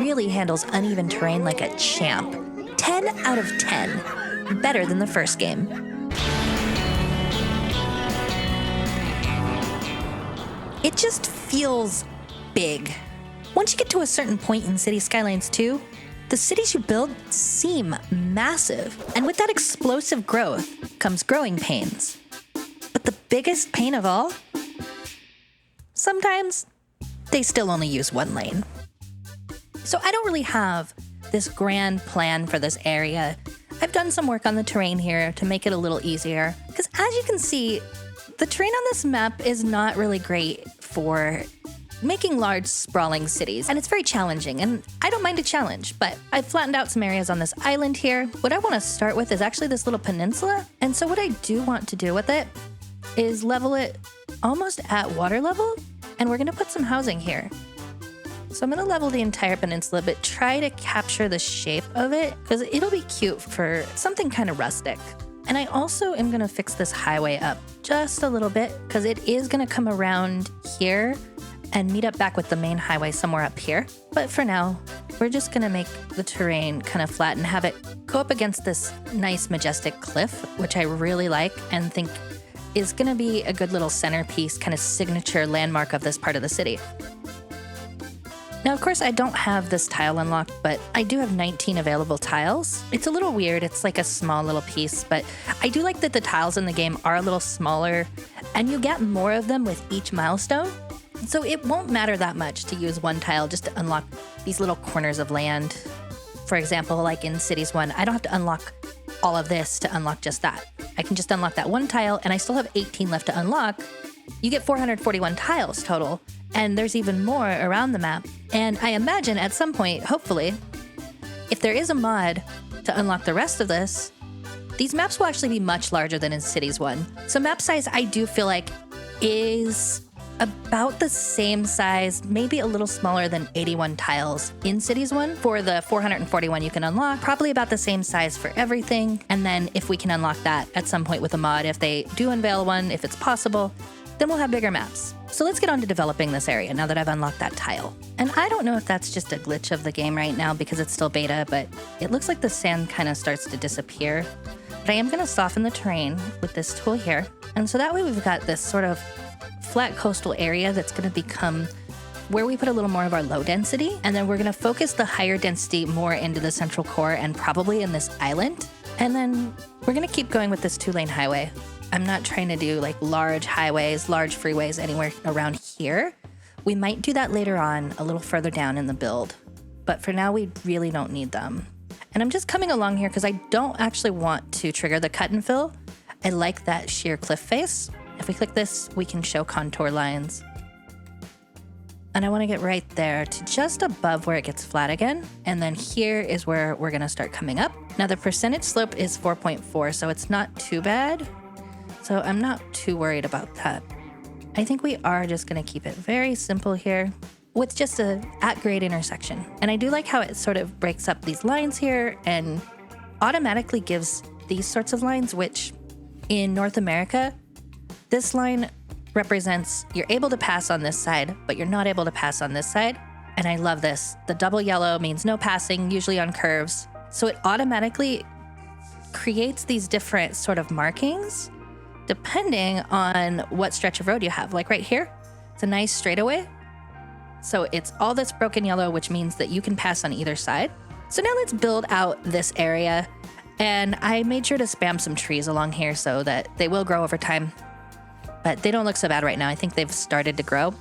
really handles uneven terrain like a champ. 10 out of 10. Better than the first game. It just feels big. Once you get to a certain point in Cities Skylines 2, the cities you build seem massive. And with that explosive growth comes growing pains. But the biggest pain of all? Sometimes they still only use one lane. So I don't really have this grand plan for this area. I've done some work on the terrain here to make it a little easier. Because as you can see, the terrain on this map is not really great for making large, sprawling cities, and it's very challenging, and I don't mind a challenge, but I've flattened out some areas on this island here. What I want to start with is actually this little peninsula, and so what I do want to do with it is level it almost at water level, and we're going to put some housing here. So I'm going to level the entire peninsula, but try to capture the shape of it, because it'll be cute for something kind of rustic. And I also am going to fix this highway up just a little bit, because it is going to come around here and meet up back with the main highway somewhere up here. But for now, we're just gonna make the terrain kind of flat and have it go up against this nice majestic cliff, which I really like and think is gonna be a good little centerpiece, kind of signature landmark of this part of the city. Now, of course, I don't have this tile unlocked, but I do have 19 available tiles. It's a little weird, it's like a small little piece, but I do like that the tiles in the game are a little smaller and you get more of them with each milestone. So it won't matter that much to use one tile just to unlock these little corners of land. For example, like in Cities 1, I don't have to unlock all of this to unlock just that. I can just unlock that one tile, and I still have 18 left to unlock. You get 441 tiles total, and there's even more around the map. And I imagine at some point, hopefully, if there is a mod to unlock the rest of this, these maps will actually be much larger than in Cities 1. So map size, I do feel like, is about the same size, maybe a little smaller than 81 tiles in Cities 1. For the 441 you can unlock, probably about the same size for everything. And then if we can unlock that at some point with a mod, if they do unveil one, if it's possible, then we'll have bigger maps. So let's get on to developing this area now that I've unlocked that tile. And I don't know if that's just a glitch of the game right now because it's still beta, but it looks like the sand kind of starts to disappear. But I am gonna soften the terrain with this tool here. And so that way we've got this sort of flat coastal area that's going to become where we put a little more of our low density, and then we're going to focus the higher density more into the central core and probably in this island. And then we're going to keep going with this 2-lane highway. I'm not trying to do like large highways, large freeways anywhere around here. We might do that later on a little further down in the build, but for now we really don't need them. And I'm just coming along here because I don't actually want to trigger the cut and fill. I like that sheer cliff face. If we click this, we can show contour lines. And I want to get right there to just above where it gets flat again. And then here is where we're going to start coming up. Now the percentage slope is 4.4, so it's not too bad. So I'm not too worried about that. I think we are just going to keep it very simple here with just a at-grade intersection. And I do like how it sort of breaks up these lines here and automatically gives these sorts of lines, which in North America, this line represents you're able to pass on this side, but you're not able to pass on this side. And I love this. The double yellow means no passing, usually on curves. So it automatically creates these different sort of markings depending on what stretch of road you have. Like right here, it's a nice straightaway. So it's all this broken yellow, which means that you can pass on either side. So now let's build out this area. And I made sure to spam some trees along here so that they will grow over time. But they don't look so bad right now. I think they've started to grow.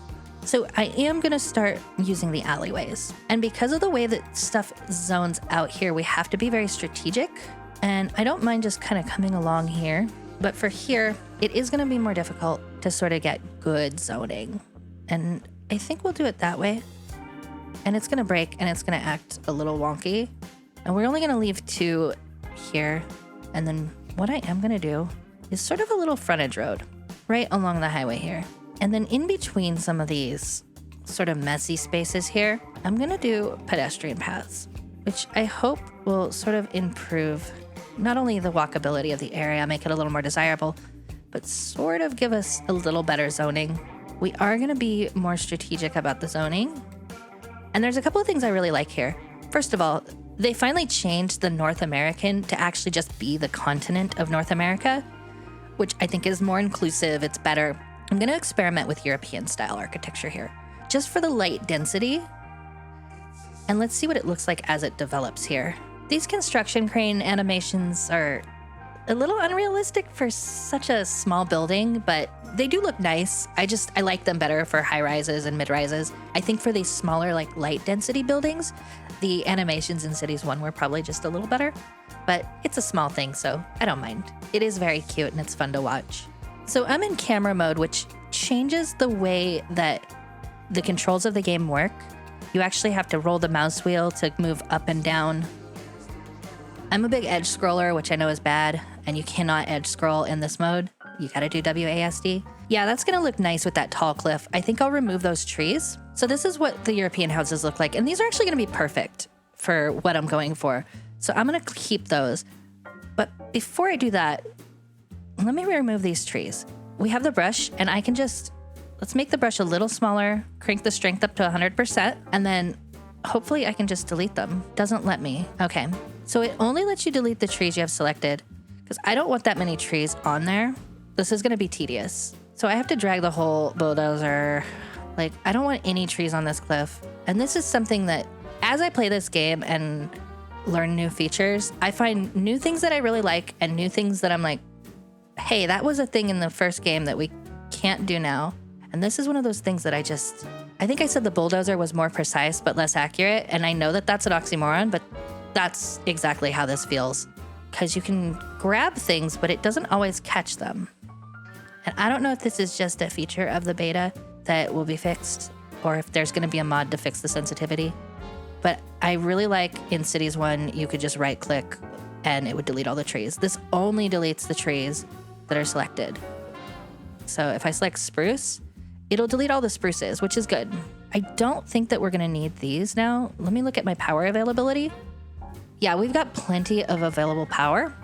So I am going to start using the alleyways. And because of the way that stuff zones out here, we have to be very strategic. And I don't mind just kind of coming along here. But for here, it is going to be more difficult to sort of get good zoning. And I think we'll do it that way. And it's going to break and it's going to act a little wonky. And we're only going to leave 2 here. And then what I am going to do is sort of a little frontage road right along the highway here. And then in between some of these sort of messy spaces here, I'm gonna do pedestrian paths, which I hope will sort of improve not only the walkability of the area, make it a little more desirable, but sort of give us a little better zoning. We are gonna be more strategic about the zoning. And there's a couple of things I really like here. First of all, they finally changed the North American to actually just be the continent of North America, which I think is more inclusive. It's better. I'm going to experiment with European style architecture here, just for the light density. And let's see what it looks like as it develops here. These construction crane animations are a little unrealistic for such a small building, but they do look nice. I like them better for high rises and mid rises. I think for these smaller, like light density buildings, the animations in Cities 1 were probably just a little better, but it's a small thing, so I don't mind. It is very cute and it's fun to watch. So I'm in camera mode, which changes the way that the controls of the game work. You actually have to roll the mouse wheel to move up and down. I'm a big edge scroller, which I know is bad, and you cannot edge scroll in this mode. You gotta do WASD. Yeah, that's gonna look nice with that tall cliff. I think I'll remove those trees. So this is what the European houses look like, and these are actually gonna be perfect for what I'm going for. So I'm gonna keep those. But before I do that, let me remove these trees. We have the brush, and I can just, let's make the brush a little smaller, crank the strength up to 100%, and then hopefully I can just delete them. Doesn't let me. Okay. So it only lets you delete the trees you have selected, because I don't want that many trees on there. This is gonna be tedious. So I have to drag the whole bulldozer. Like, I don't want any trees on this cliff. And this is something that, as I play this game and learn new features, I find new things that I really like and new things that I'm like, hey, that was a thing in the first game that we can't do now. And this is one of those things that I think I said the bulldozer was more precise but less accurate. And I know that that's an oxymoron, but that's exactly how this feels. Because you can grab things, but it doesn't always catch them. And I don't know if this is just a feature of the beta that will be fixed, or if there's gonna be a mod to fix the sensitivity. But I really like in Cities 1, you could just right click and it would delete all the trees. This only deletes the trees that are selected. So if I select spruce, it'll delete all the spruces, which is good. I don't think that we're gonna need these now. Let me look at my power availability. Yeah, we've got plenty of available power.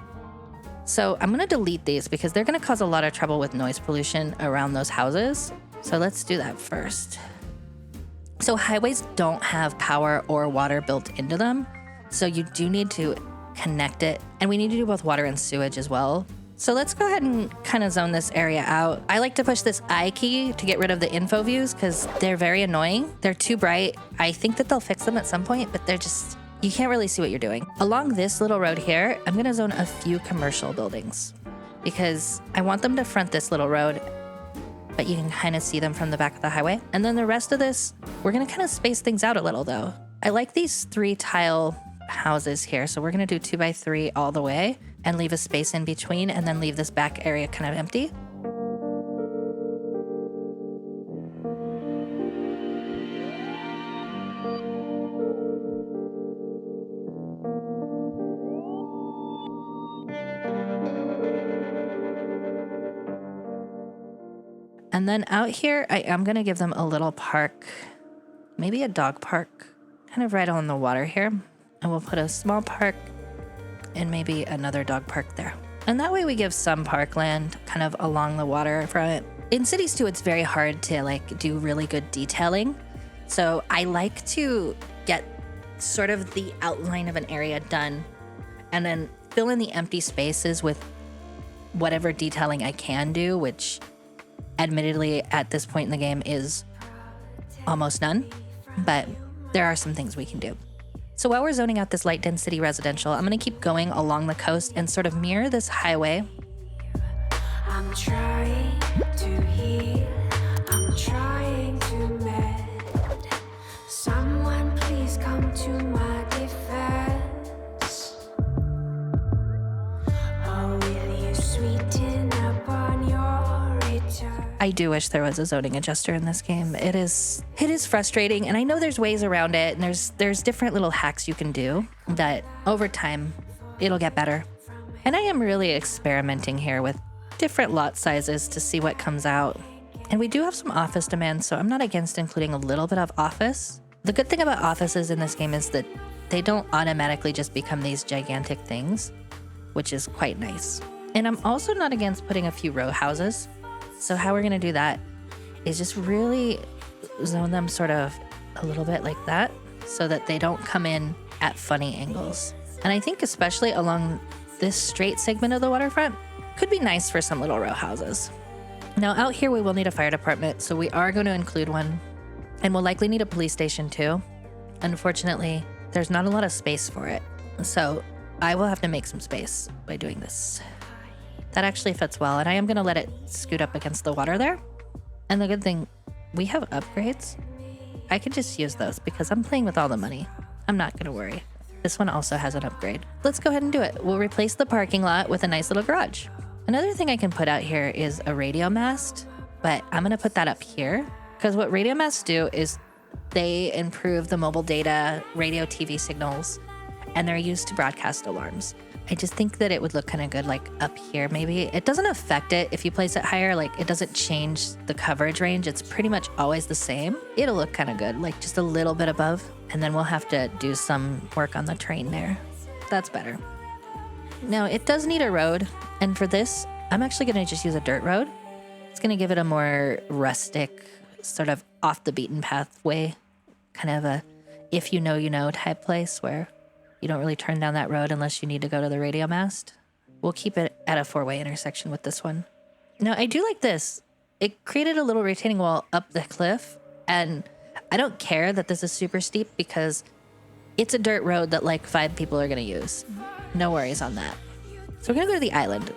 So I'm gonna delete these because they're gonna cause a lot of trouble with noise pollution around those houses. So let's do that first. So highways don't have power or water built into them. So you do need to connect it. And we need to do both water and sewage as well. So let's go ahead and kind of zone this area out. I like to push this I key to get rid of the info views because they're very annoying. They're too bright. I think that they'll fix them at some point, but they're just, you can't really see what you're doing. Along this little road here, I'm gonna zone a few commercial buildings because I want them to front this little road, but you can kind of see them from the back of the highway. And then the rest of this, we're gonna kind of space things out a little though. I like these 3 tile houses here. So we're gonna do 2x3 all the way and leave a space in between and then leave this back area kind of empty. And then out here, I am gonna give them a little park, maybe a dog park, kind of right on the water here. And we'll put a small park and maybe another dog park there. And that way we give some parkland kind of along the waterfront. In Cities 2, it's very hard to like do really good detailing. So I like to get sort of the outline of an area done and then fill in the empty spaces with whatever detailing I can do, which admittedly at this point in the game is almost none, but there are some things we can do. So while we're zoning out this light density residential, I'm gonna keep going along the coast and sort of mirror this highway. I'm trying to heal, I'm trying to mend. Someone please come to my defense. Or will you sweeten upon your return? I do wish there was a zoning adjuster in this game. It is frustrating, and I know there's ways around it, and there's different little hacks you can do that over time it'll get better. And I am really experimenting here with different lot sizes to see what comes out. And we do have some office demands, so I'm not against including a little bit of office. The good thing about offices in this game is that they don't automatically just become these gigantic things, which is quite nice. And I'm also not against putting a few row houses. So how we're gonna do that is just really zone them sort of a little bit like that. so that they don't come in at funny angles. And I think especially along this straight segment of the waterfront could be nice for some little row houses. Now out here we will need a fire department, so we are going to include one. And we'll likely need a police station too. Unfortunately, there's not a lot of space for it. So I will have to make some space by doing this. That actually fits well, and I am gonna let it scoot up against the water there. And the good thing, we have upgrades. I could just use those because I'm playing with all the money. I'm not gonna worry. This one also has an upgrade. Let's go ahead and do it. We'll replace the parking lot with a nice little garage. Another thing I can put out here is a radio mast, but I'm gonna put that up here because what radio masts do is they improve the mobile data, radio, TV signals, and they're used to broadcast alarms. I just think that it would look kind of good like up here maybe. It doesn't affect it if you place it higher, like it doesn't change the coverage range. It's pretty much always the same. It'll look kind of good, like just a little bit above. And then we'll have to do some work on the train there. That's better. Now it does need a road. And for this, I'm actually gonna just use a dirt road. It's gonna give it a more rustic, sort of off the beaten path way, kind of a if you know type place where you don't really turn down that road unless you need to go to the radio mast. We'll keep it at a four-way intersection with this one. Now, I do like this. It created a little retaining wall up the cliff, and I don't care that this is super steep because it's a dirt road that like 5 people are gonna use. No worries on that. So we're gonna go to the island.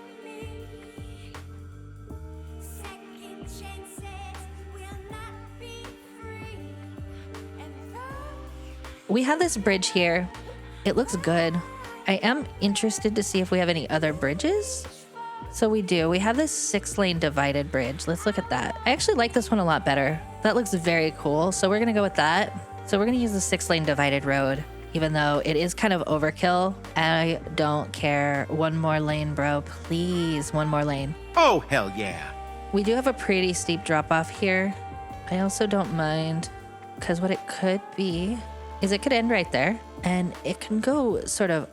We have this bridge here. It looks good. I am interested to see if we have any other bridges. So we do. We have this 6-lane divided bridge. Let's look at that. I actually like this one a lot better. That looks very cool. So we're gonna go with that. So we're gonna use the 6-lane divided road, even though it is kind of overkill. I don't care. One more lane, bro. Please, one more lane. Oh, hell yeah. We do have a pretty steep drop off here. I also don't mind because what it could be is it could end right there and it can go sort of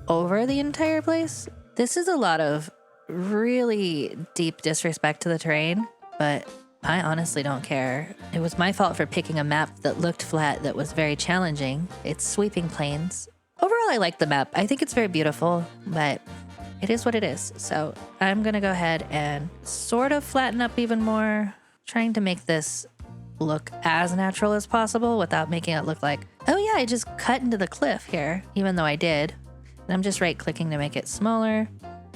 over the entire place. This is a lot of really deep disrespect to the terrain, but I honestly don't care. It was my fault for picking a map that looked flat that was very challenging. It's sweeping plains. Overall, I like the map. I think it's very beautiful, but it is what it is. So I'm gonna go ahead and sort of flatten up even more, trying to make this look as natural as possible without making it look like, oh yeah, I just cut into the cliff here, even though I did. And I'm just right clicking to make it smaller.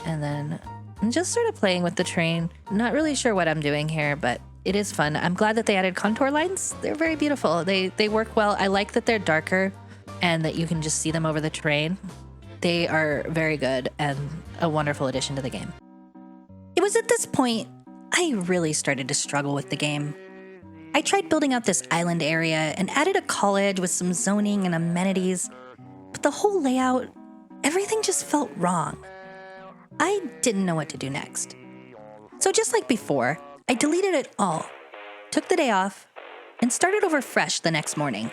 And then I'm just sort of playing with the terrain. Not really sure what I'm doing here, but it is fun. I'm glad that they added contour lines. They're very beautiful. They work well. I like that they're darker and that you can just see them over the terrain. They are very good and a wonderful addition to the game. It was at this point I really started to struggle with the game. I tried building out this island area and added a college with some zoning and amenities, but the whole layout, everything just felt wrong. I didn't know what to do next. So just like before, I deleted it all, took the day off, and started over fresh the next morning.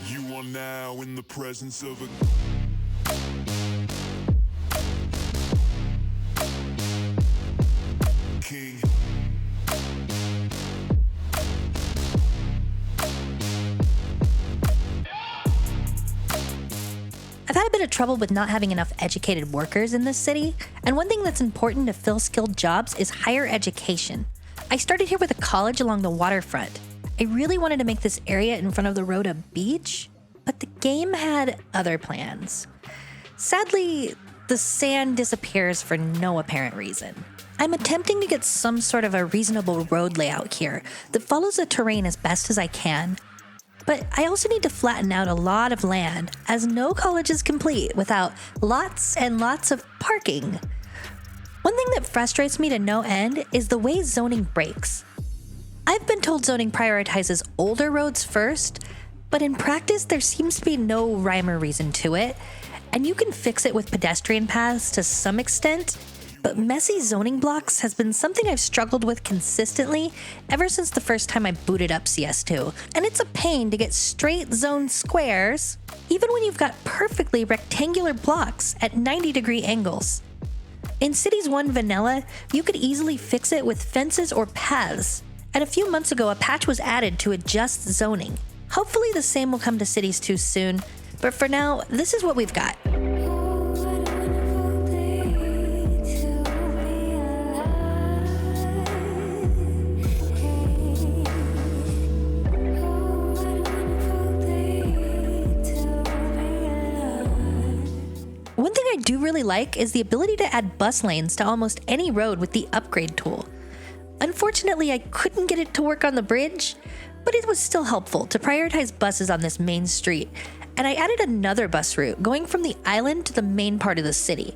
You are now in the presence of a king. I've had a bit of trouble with not having enough educated workers in this city, and one thing that's important to fill skilled jobs is higher education. I started here with a college along the waterfront. I really wanted to make this area in front of the road a beach, but the game had other plans. Sadly, the sand disappears for no apparent reason. I'm attempting to get some sort of a reasonable road layout here that follows the terrain as best as I can. But I also need to flatten out a lot of land, as no college is complete without lots and lots of parking. One thing that frustrates me to no end is the way zoning breaks. I've been told zoning prioritizes older roads first, but in practice there seems to be no rhyme or reason to it, and you can fix it with pedestrian paths to some extent, but messy zoning blocks has been something I've struggled with consistently ever since the first time I booted up CS2. And it's a pain to get straight zone squares, even when you've got perfectly rectangular blocks at 90-degree angles. In Cities 1 Vanilla, you could easily fix it with fences or paths. And a few months ago, a patch was added to adjust zoning. Hopefully the same will come to Cities 2 soon, but for now, this is what we've got. One thing I do really like is the ability to add bus lanes to almost any road with the upgrade tool. Unfortunately, I couldn't get it to work on the bridge, but it was still helpful to prioritize buses on this main street, and I added another bus route going from the island to the main part of the city.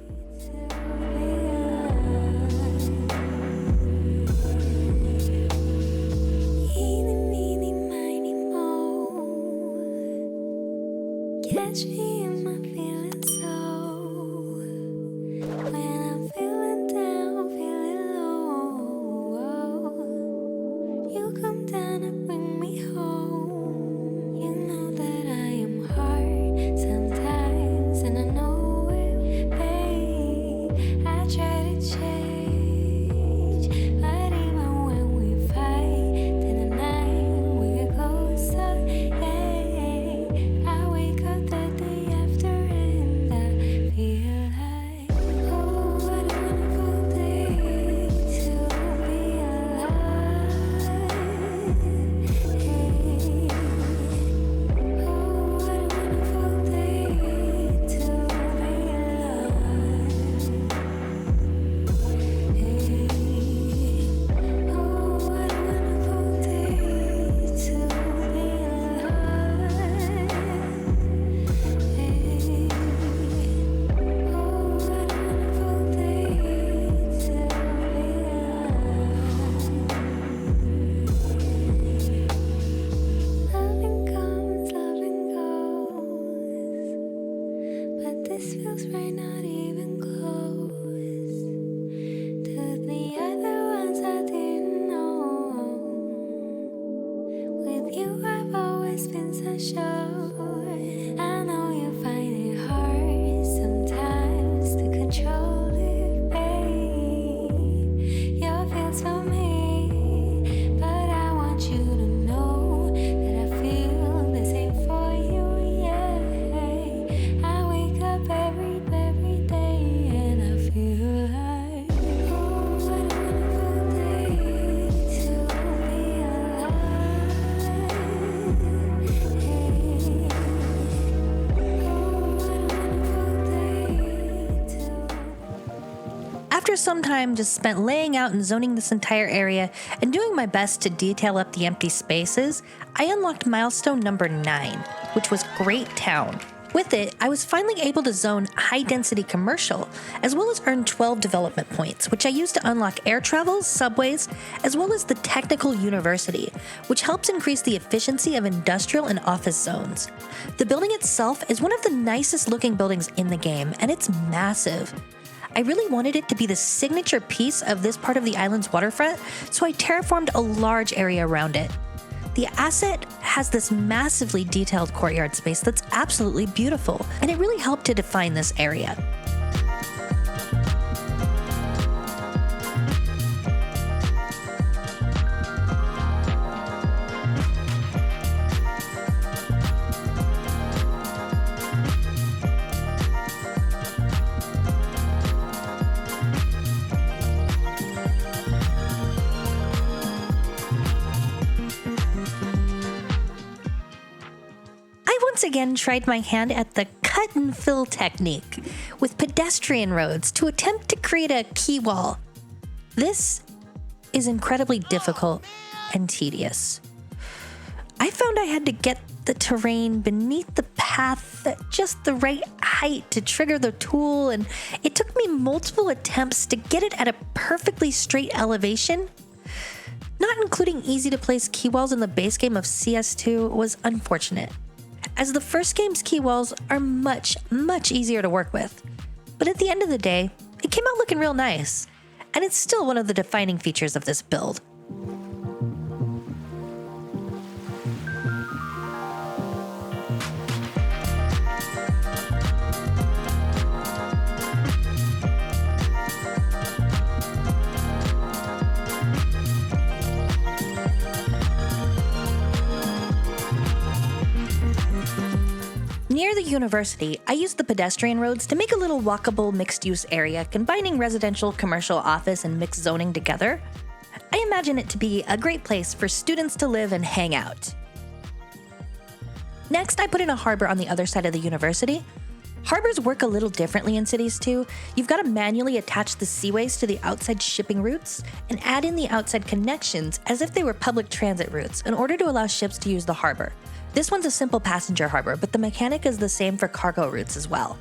Catch me in my feelings so when I'm feeling down, feeling low, you come down and bring me home. You know that I am hard sometimes, and I know it, babe. I try to change, but even when we fight, then the night we get closer, yeah. I wake up the day after and I feel like, oh, what a wonderful day to be alive. Hey, oh, what a wonderful day to be alive. Hey, oh, what a wonderful day to be alive. Hey, oh, what a wonderful day to be alive. Loving comes, loving goes, but this feels right, not even close to the other ones I didn't know. With you, I've always been so sure. I know you find it hard sometimes to control it, babe. Your feels for me, but I want you to know that I feel the same for you, yeah. I wake up every day and I feel like, oh, what a wonderful day to be alive. Hey, oh, what a wonderful day to. After some time just spent laying out and zoning this entire area and doing my best to detail up the empty spaces, I unlocked milestone number 9, which was Great Town. With it, I was finally able to zone high-density commercial, as well as earn 12 development points, which I used to unlock air travel, subways, as well as the Technical University, which helps increase the efficiency of industrial and office zones. The building itself is one of the nicest looking buildings in the game, and it's massive. I really wanted it to be the signature piece of this part of the island's waterfront, so I terraformed a large area around it. The asset has this massively detailed courtyard space that's absolutely beautiful, and it really helped to define this area. Once again tried my hand at the cut and fill technique with pedestrian roads to attempt to create a quay wall. This is incredibly difficult and tedious. I found I had to get the terrain beneath the path at just the right height to trigger the tool, and it took me multiple attempts to get it at a perfectly straight elevation. Not including easy to place quay walls in the base game of CS2 was unfortunate, as the first game's quay walls are much easier to work with. But at the end of the day, it came out looking real nice, and it's still one of the defining features of this build. Near the university, I used the pedestrian roads to make a little walkable mixed-use area combining residential, commercial, office, and mixed zoning together. I imagine it to be a great place for students to live and hang out. Next, I put in a harbor on the other side of the university. Harbors work a little differently in cities too. You've got to manually attach the seaways to the outside shipping routes and add in the outside connections as if they were public transit routes in order to allow ships to use the harbor. This one's a simple passenger harbor, but the mechanic is the same for cargo routes as well.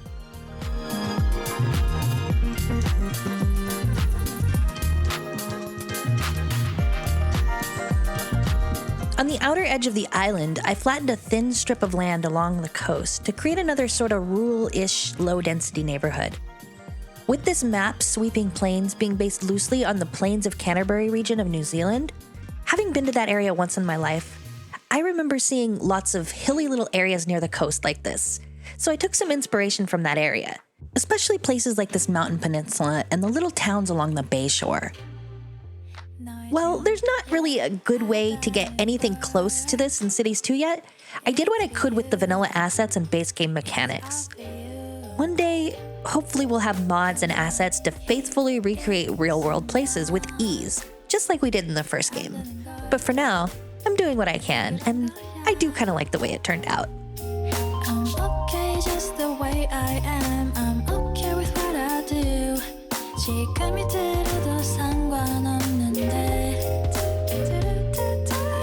On the outer edge of the island, I flattened a thin strip of land along the coast to create another sort of rural-ish, low-density neighborhood. With this map sweeping plains being based loosely on the plains of Canterbury region of New Zealand, having been to that area once in my life, I remember seeing lots of hilly little areas near the coast like this, so I took some inspiration from that area, especially places like this mountain peninsula and the little towns along the bay shore. Well, there's not really a good way to get anything close to this in Cities 2 yet. I did what I could with the vanilla assets and base game mechanics. One day, hopefully we'll have mods and assets to faithfully recreate real-world places with ease, just like we did in the first game. But for now, I'm doing what I can, and I do kind of like the way it turned out. I'm okay just the way I am. I'm okay with what I do. 지금이 들어도 상관없는데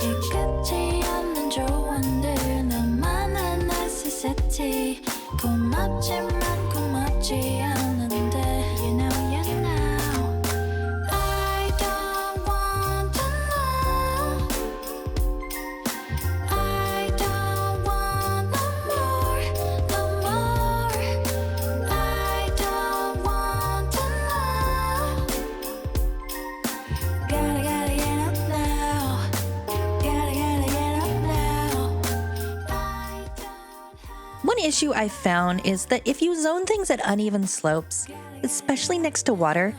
이 끝이 없는 조언들 너만한 necessity 고맙지만 고맙지 않은데 You know I don't want to know I don't want no more I don't want to know Gotta get up now Gotta get up now I don't have One issue I found is that if you zone things at uneven slopes, especially next to water,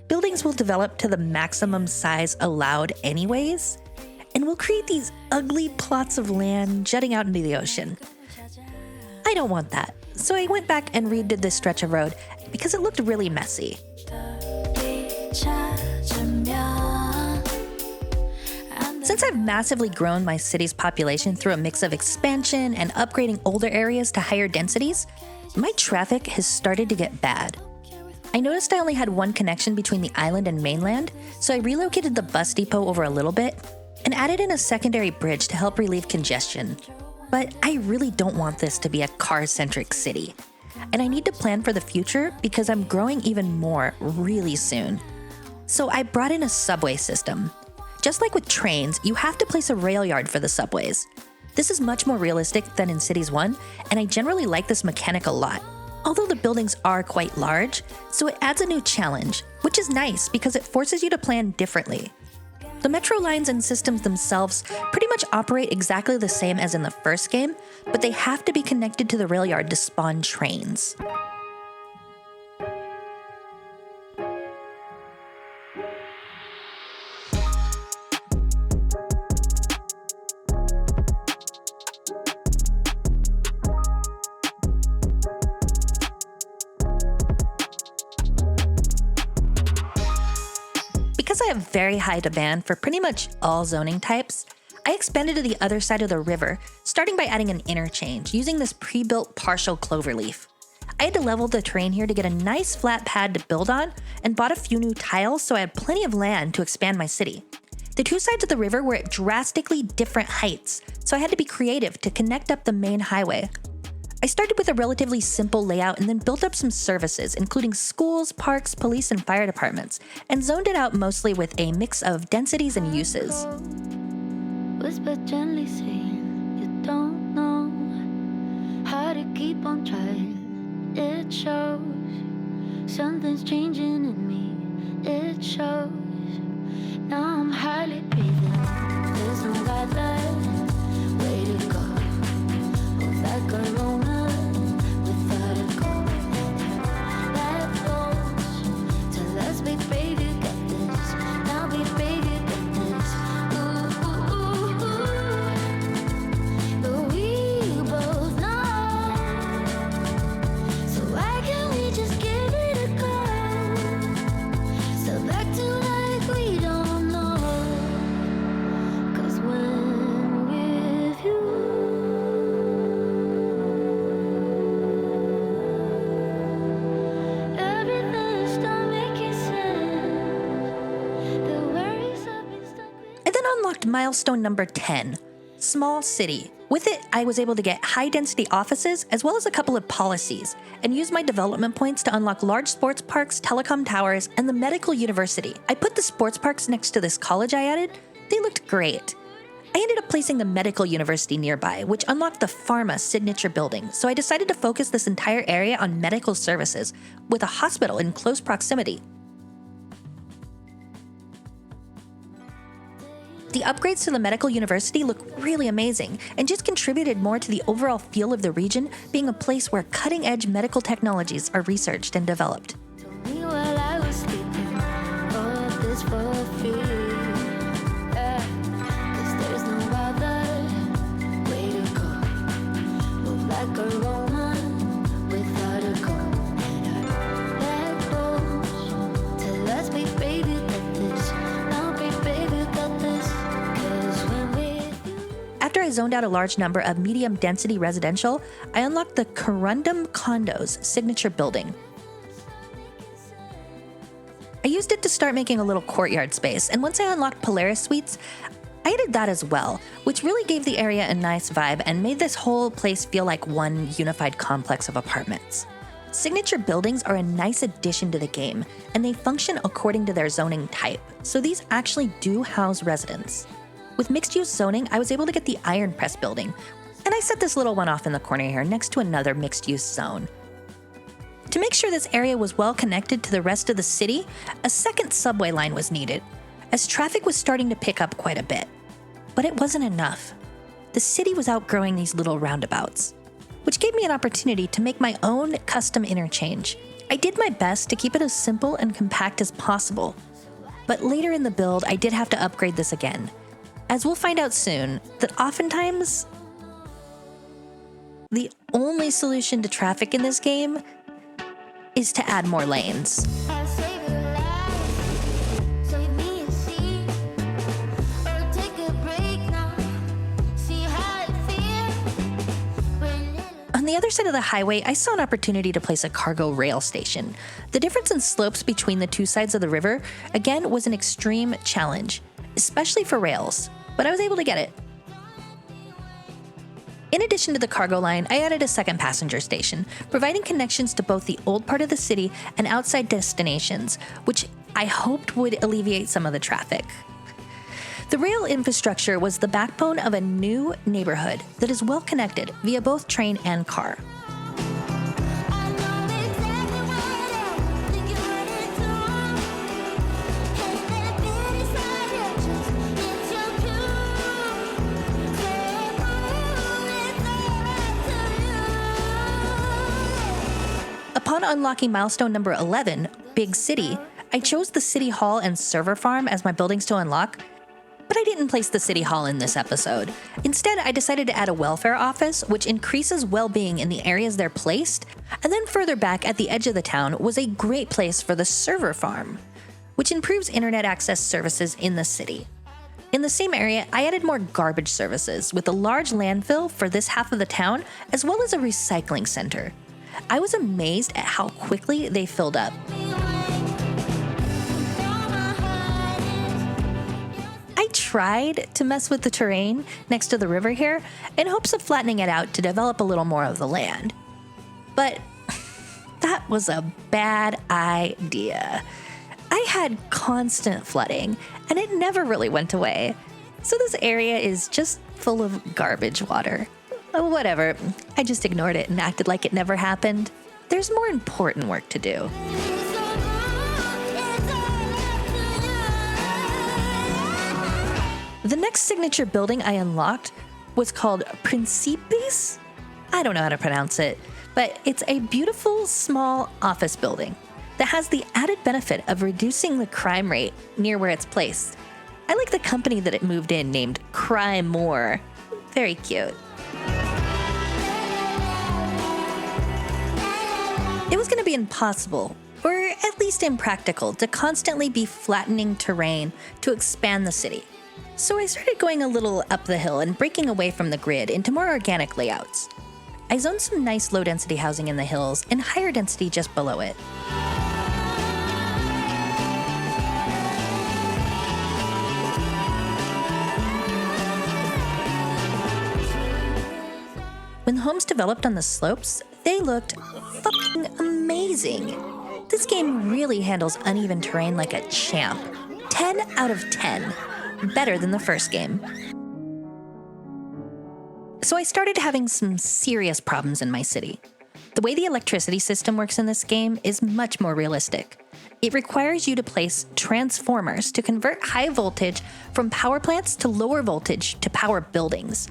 buildings will develop to the maximum size allowed anyways, and will create these ugly plots of land jutting out into the ocean. I don't want that, so I went back and redid this stretch of road because it looked really messy. Since I've massively grown my city's population through a mix of expansion and upgrading older areas to higher densities, my traffic has started to get bad. I noticed I only had one connection between the island and mainland, so I relocated the bus depot over a little bit and added in a secondary bridge to help relieve congestion. But I really don't want this to be a car-centric city, and I need to plan for the future because I'm growing even more really soon. So I brought in a subway system. Just like with trains, you have to place a rail yard for the subways. This is much more realistic than in Cities 1, and I generally like this mechanic a lot. Although the buildings are quite large, so it adds a new challenge, which is nice because it forces you to plan differently. The metro lines and systems themselves pretty much operate exactly the same as in the first game, but they have to be connected to the rail yard to spawn trains. Because I have very high demand for pretty much all zoning types, I expanded to the other side of the river, starting by adding an interchange using this pre-built partial cloverleaf. I had to level the terrain here to get a nice flat pad to build on and bought a few new tiles so I had plenty of land to expand my city. The two sides of the river were at drastically different heights, so I had to be creative to connect up the main highway. I started with a relatively simple layout and then built up some services, including schools, parks, police, and fire departments, and zoned it out mostly with a mix of densities and uses. Whisper gently saying you don't know how to keep on trying. It shows something's changing in me. It shows now I'm hardly breathing. There's no guideline, way to go. Move like corona without a goal. That goes to let's be baby, get this. Now be baby, get this. Ooh, ooh, ooh, ooh. But we both know unlocked milestone number 10, small city. With it, I was able to get high-density offices as well as a couple of policies, and use my development points to unlock large sports parks, telecom towers, and the medical university. I put the sports parks next to this college I added. They looked great. I ended up placing the medical university nearby, which unlocked the pharma signature building, so I decided to focus this entire area on medical services, with a hospital in close proximity. The upgrades to the medical university look really amazing and just contributed more to the overall feel of the region being a place where cutting-edge medical technologies are researched and developed. Told me while I was sleeping, all of this for free. 'Cause there's no other way to go. Move like a Roman without a goal. And our backbones tell us we brave, you got this. Now be brave, you got this. 'Cause when we're After I zoned out a large number of medium-density residential, I unlocked the Corundum Condos signature building. I used it to start making a little courtyard space, and once I unlocked Polaris Suites, I added that as well, which really gave the area a nice vibe and made this whole place feel like one unified complex of apartments. Signature buildings are a nice addition to the game, and they function according to their zoning type, so these actually do house residents. With mixed-use zoning, I was able to get the Iron Press building, and I set this little one off in the corner here next to another mixed-use zone. To make sure this area was well connected to the rest of the city, a second subway line was needed, as traffic was starting to pick up quite a bit. But it wasn't enough. The city was outgrowing these little roundabouts, which gave me an opportunity to make my own custom interchange. I did my best to keep it as simple and compact as possible, but later in the build, I did have to upgrade this again, as we'll find out soon that oftentimes the only solution to traffic in this game is to add more lanes. I'll save your life, save me a seat, or take a break now, see how it feels. We're little. On the other side of the highway, I saw an opportunity to place a cargo rail station. The difference in slopes between the two sides of the river, again, was an extreme challenge, especially for rails, but I was able to get it. In addition to the cargo line, I added a second passenger station, providing connections to both the old part of the city and outside destinations, which I hoped would alleviate some of the traffic. The rail infrastructure was the backbone of a new neighborhood that is well connected via both train and car. I know exactly what I think you're ready to run. Hey, let it be decided, it's your cue. Say it, it's alright to you. Upon unlocking milestone number 11, Big City, I chose the City Hall and Server Farm as my buildings to unlock, but I didn't place the City Hall in this episode. Instead, I decided to add a welfare office, which increases well-being in the areas they're placed, and then further back at the edge of the town was a great place for the Server Farm, which improves internet access services in the city. In the same area, I added more garbage services with a large landfill for this half of the town, as well as a recycling center. I was amazed at how quickly they filled up. I tried to mess with the terrain next to the river here in hopes of flattening it out to develop a little more of the land. But that was a bad idea. I had constant flooding, and it never really went away. So this area is just full of garbage water. Whatever, I just ignored it and acted like it never happened. There's more important work to do. The next signature building I unlocked was called Principes? I don't know how to pronounce it, but it's a beautiful small office building that has the added benefit of reducing the crime rate near where it's placed. I like the company that it moved in named Crime More. Very cute. It was going to be impossible, or at least impractical, to constantly be flattening terrain to expand the city. So I started going a little up the hill and breaking away from the grid into more organic layouts. I zoned some nice low-density housing in the hills and higher density just below it. When homes developed on the slopes, they looked fucking amazing. This game really handles uneven terrain like a champ. 10 out of 10. Better than the first game. So I started having some serious problems in my city. The way the electricity system works in this game is much more realistic. It requires you to place transformers to convert high voltage from power plants to lower voltage to power buildings.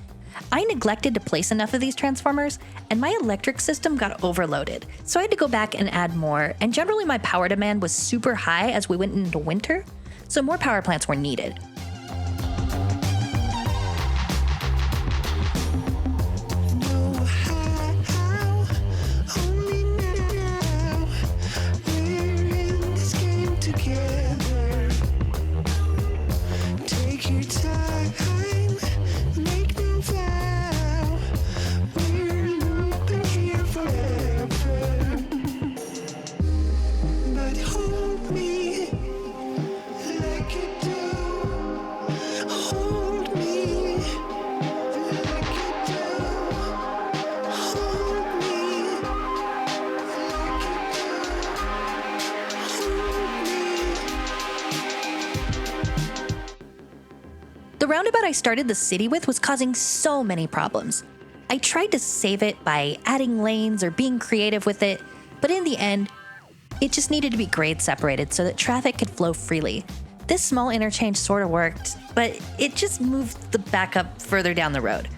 I neglected to place enough of these transformers, and my electric system got overloaded, so I had to go back and add more, and generally my power demand was super high as we went into winter, so more power plants were needed. The roundabout I started the city with was causing so many problems. I tried to save it by adding lanes or being creative with it, but in the end, it just needed to be grade separated so that traffic could flow freely. This small interchange sort of worked, but it just moved the backup further down the road.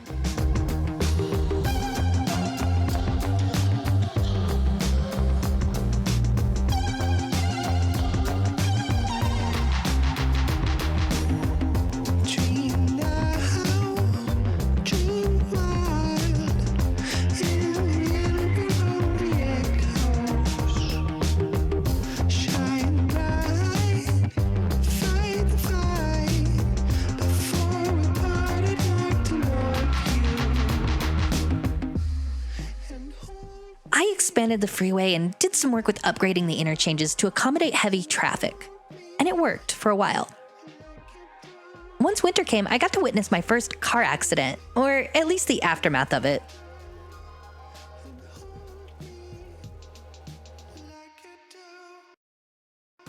I expanded the freeway and did some work with upgrading the interchanges to accommodate heavy traffic, and it worked for a while. Once winter came, I got to witness my first car accident, or at least the aftermath of it.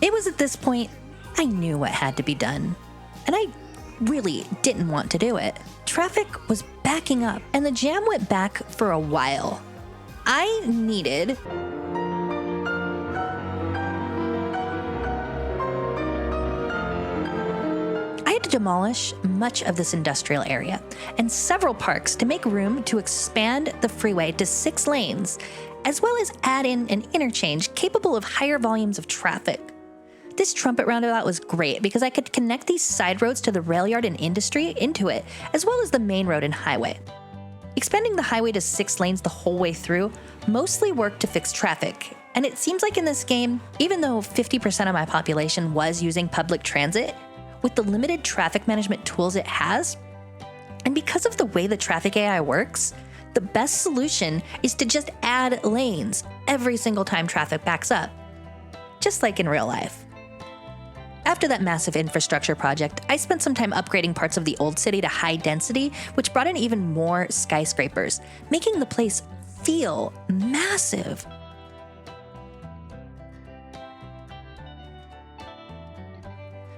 It was at this point I knew what had to be done, and I really didn't want to do it. Traffic was backing up, and the jam went back for a while. I needed to demolish much of this industrial area and several parks to make room to expand the freeway to 6 lanes, as well as add in an interchange capable of higher volumes of traffic. This trumpet roundabout was great because I could connect these side roads to the rail yard and industry into it, as well as the main road and highway. Expanding the highway to 6 lanes the whole way through mostly worked to fix traffic, and it seems like in this game, even though 50% of my population was using public transit, with the limited traffic management tools it has, and because of the way the traffic AI works, the best solution is to just add lanes every single time traffic backs up, just like in real life. After that massive infrastructure project, I spent some time upgrading parts of the old city to high density, which brought in even more skyscrapers, making the place feel massive.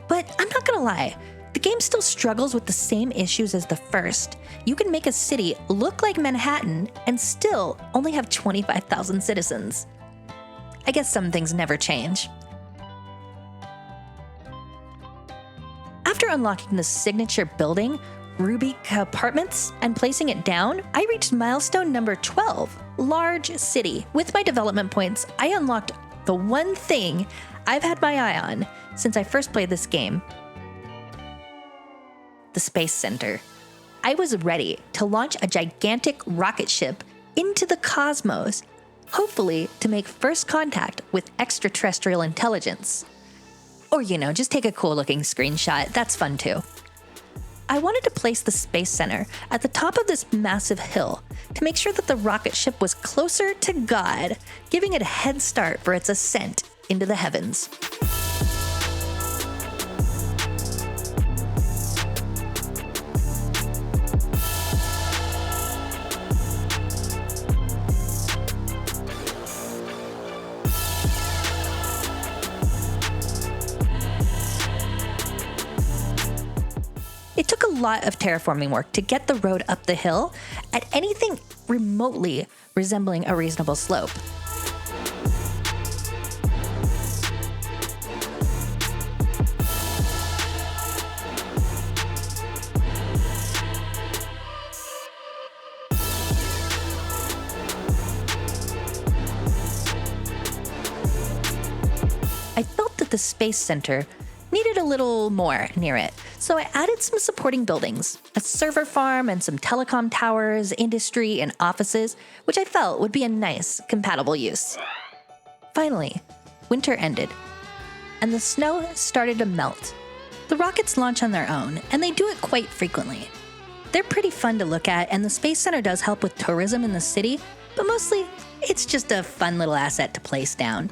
But I'm not gonna lie, the game still struggles with the same issues as the first. You can make a city look like Manhattan and still only have 25,000 citizens. I guess some things never change. After unlocking the signature building, Rubik Apartments, and placing it down, I reached milestone number 12, Large City. With my development points, I unlocked the one thing I've had my eye on since I first played this game: the Space Center. I was ready to launch a gigantic rocket ship into the cosmos, hopefully to make first contact with extraterrestrial intelligence. Or, just take a cool-looking screenshot. That's fun too. I wanted to place the Space Center at the top of this massive hill to make sure that the rocket ship was closer to God, giving it a head start for its ascent into the heavens. lot of terraforming work to get the road up the hill at anything remotely resembling a reasonable slope. I felt that the Space Center needed a little more near it, so I added some supporting buildings, a server farm and some telecom towers, industry, and offices, which I felt would be a nice, compatible use. Finally, winter ended, and the snow started to melt. The rockets launch on their own, and they do it quite frequently. They're pretty fun to look at, and the Space Center does help with tourism in the city, but mostly, it's just a fun little asset to place down.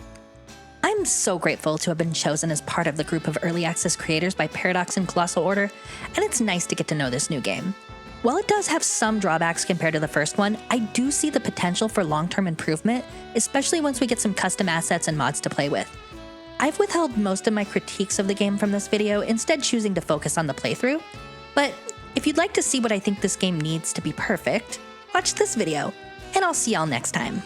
I'm so grateful to have been chosen as part of the group of early access creators by Paradox and Colossal Order, and it's nice to get to know this new game. While it does have some drawbacks compared to the first one, I do see the potential for long-term improvement, especially once we get some custom assets and mods to play with. I've withheld most of my critiques of the game from this video, instead choosing to focus on the playthrough. But if you'd like to see what I think this game needs to be perfect, watch this video, and I'll see y'all next time.